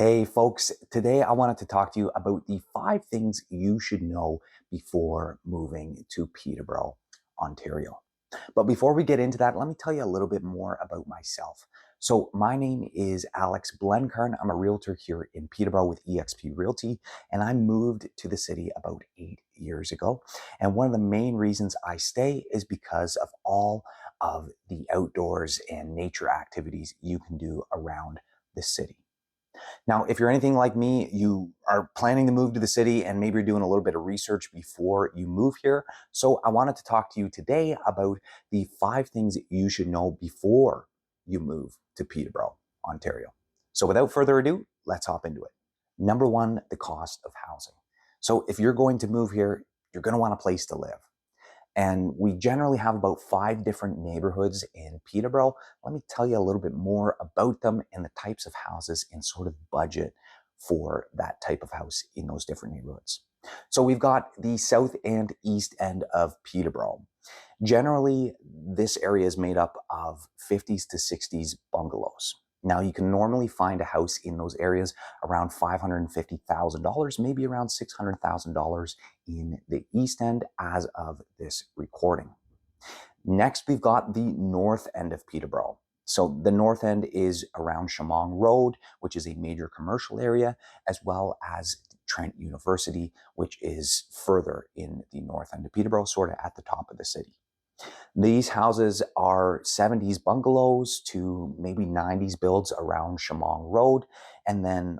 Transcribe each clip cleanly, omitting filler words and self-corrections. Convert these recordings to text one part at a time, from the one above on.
Hey folks, today I wanted to talk to you about the 5 things you should know before moving to Peterborough, Ontario. But before we get into that, let me tell you a little bit more about myself. So my name is Alex Blencarn. I'm a realtor here in Peterborough with eXp Realty, and I moved to the city about 8 years ago. And one of the main reasons I stay is because of all of the outdoors and nature activities you can do around the city. Now, if you're anything like me, you are planning to move to the city and maybe you're doing a little bit of research before you move here. So I wanted to talk to you today about the 5 things that you should know before you move to Peterborough, Ontario. So without further ado, let's hop into it. Number one, the cost of housing. So if you're going to move here, you're going to want a place to live. And we generally have about 5 different neighborhoods in Peterborough. Let me tell you a little bit more about them and the types of houses and sort of budget for that type of house in those different neighborhoods. So we've got the south and east end of Peterborough. Generally, this area is made up of 50s to 60s bungalows. Now, you can normally find a house in those areas around $550,000, maybe around $600,000 in the East End as of this recording. Next, we've got the north end of Peterborough. So the north end is around Shamong Road, which is a major commercial area, as well as Trent University, which is further in the north end of Peterborough, sort of at the top of the city. These houses are 70s bungalows to maybe 90s builds around Shamong Road, and then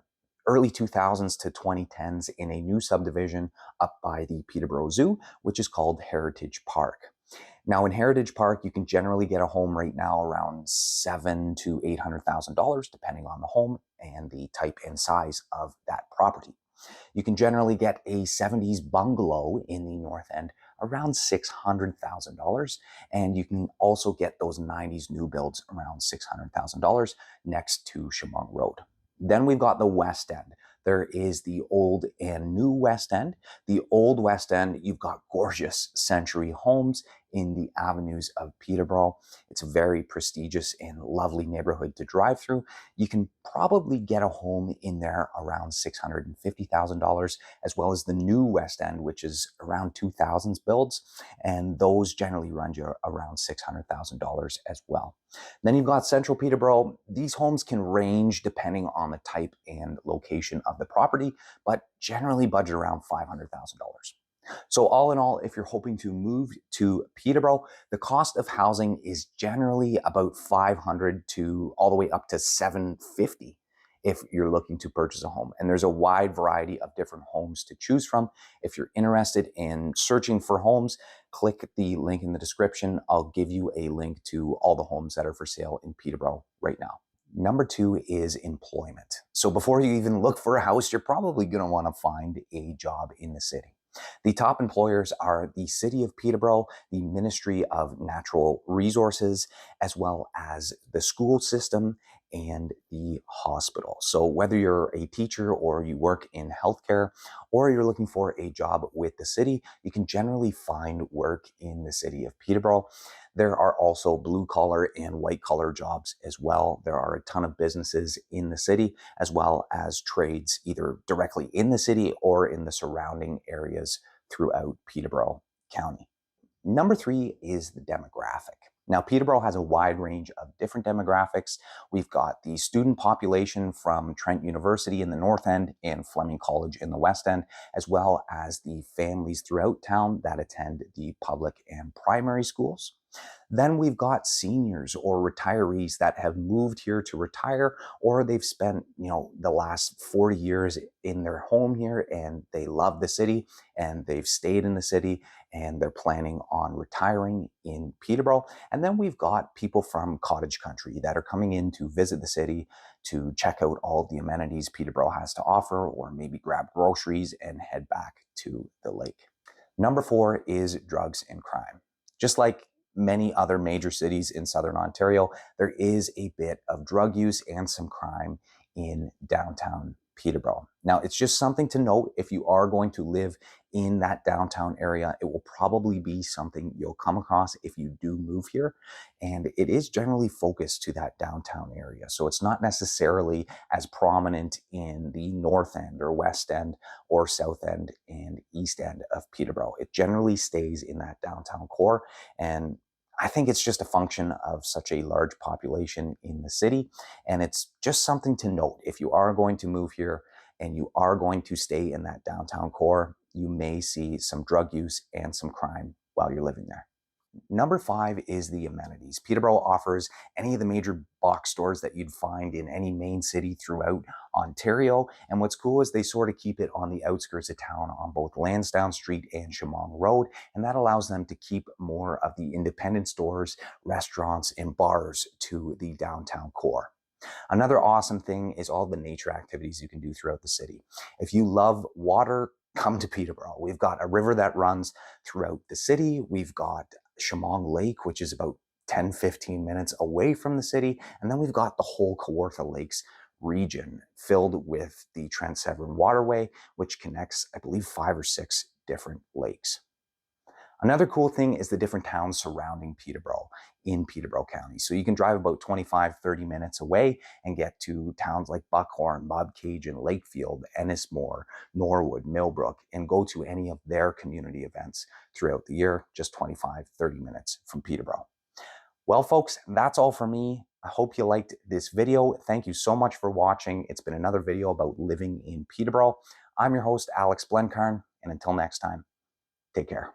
early 2000s to 2010s in a new subdivision up by the Peterborough Zoo, which is called Heritage Park. Now, in Heritage Park, you can generally get a home right now around $700,000 to $800,000, depending on the home and the type and size of that property. You can generally get a 70s bungalow in the north end around $600,000, and you can also get those 90s new builds around $600,000 next to Shamong Road. Then we've got the west end. There is the old and new west end. The old west end, you've got gorgeous century homes in the avenues of Peterborough. It's a very prestigious and lovely neighborhood to drive through. You can probably get a home in there around $650,000, as well as the new west end, which is around 2000s builds, and those generally run you around $600,000 as well. Then you've got Central Peterborough. These homes can range depending on the type and location of the property, but generally budget around $500,000. So all in all, if you're hoping to move to Peterborough, the cost of housing is generally about 500 to all the way up to 750 if you're looking to purchase a home. And there's a wide variety of different homes to choose from. If you're interested in searching for homes, click the link in the description. I'll give you a link to all the homes that are for sale in Peterborough right now. Number 2 is employment. So before you even look for a house, you're probably going to want to find a job in the city. The top employers are the City of Peterborough, the Ministry of Natural Resources, as well as the school system and the hospital. So whether you're a teacher or you work in healthcare or you're looking for a job with the city, you can generally find work in the City of Peterborough. There are also blue collar and white collar jobs as well. There are a ton of businesses in the city, as well as trades either directly in the city or in the surrounding areas throughout Peterborough County. Number 3 is the demographic. Now, Peterborough has a wide range of different demographics. We've got the student population from Trent University in the north end and Fleming College in the west end, as well as the families throughout town that attend the public and primary schools. Then we've got seniors or retirees that have moved here to retire, or they've spent, the last 40 years in their home here and they love the city and they've stayed in the city and they're planning on retiring in Peterborough. And then we've got people from cottage country that are coming in to visit the city to check out all of the amenities Peterborough has to offer, or maybe grab groceries and head back to the lake. Number 4 is drugs and crime. Just like many other major cities in Southern Ontario, there is a bit of drug use and some crime in downtown Peterborough. Now, it's just something to note if you are going to live in that downtown area. It will probably be something you'll come across if you do move here. And it is generally focused to that downtown area. So it's not necessarily as prominent in the north end or west end or south end and east end of Peterborough. It generally stays in that downtown core. And I think it's just a function of such a large population in the city. And it's just something to note. If you are going to move here and you are going to stay in that downtown core, you may see some drug use and some crime while you're living there. Number 5 is the amenities. Peterborough offers any of the major box stores that you'd find in any main city throughout Ontario. And what's cool is they sort of keep it on the outskirts of town on both Lansdowne Street and Chemong Road. And that allows them to keep more of the independent stores, restaurants, and bars to the downtown core. Another awesome thing is all the nature activities you can do throughout the city. If you love water, come to Peterborough. We've got a river that runs throughout the city. We've got Chemong Lake, which is about 10-15 minutes away from the city. And then we've got the whole Kawartha Lakes region filled with the Trent Severn Waterway, which connects, I believe, 5 or 6 different lakes. Another cool thing is the different towns surrounding Peterborough in Peterborough County. So you can drive about 25-30 minutes away and get to towns like Buckhorn, Bobcaygeon, Lakefield, Ennismore, Norwood, Millbrook, and go to any of their community events throughout the year, just 25-30 minutes from Peterborough. Well, folks, that's all for me. I hope you liked this video. Thank you so much for watching. It's been another video about living in Peterborough. I'm your host, Alex Blencarn, and until next time, take care.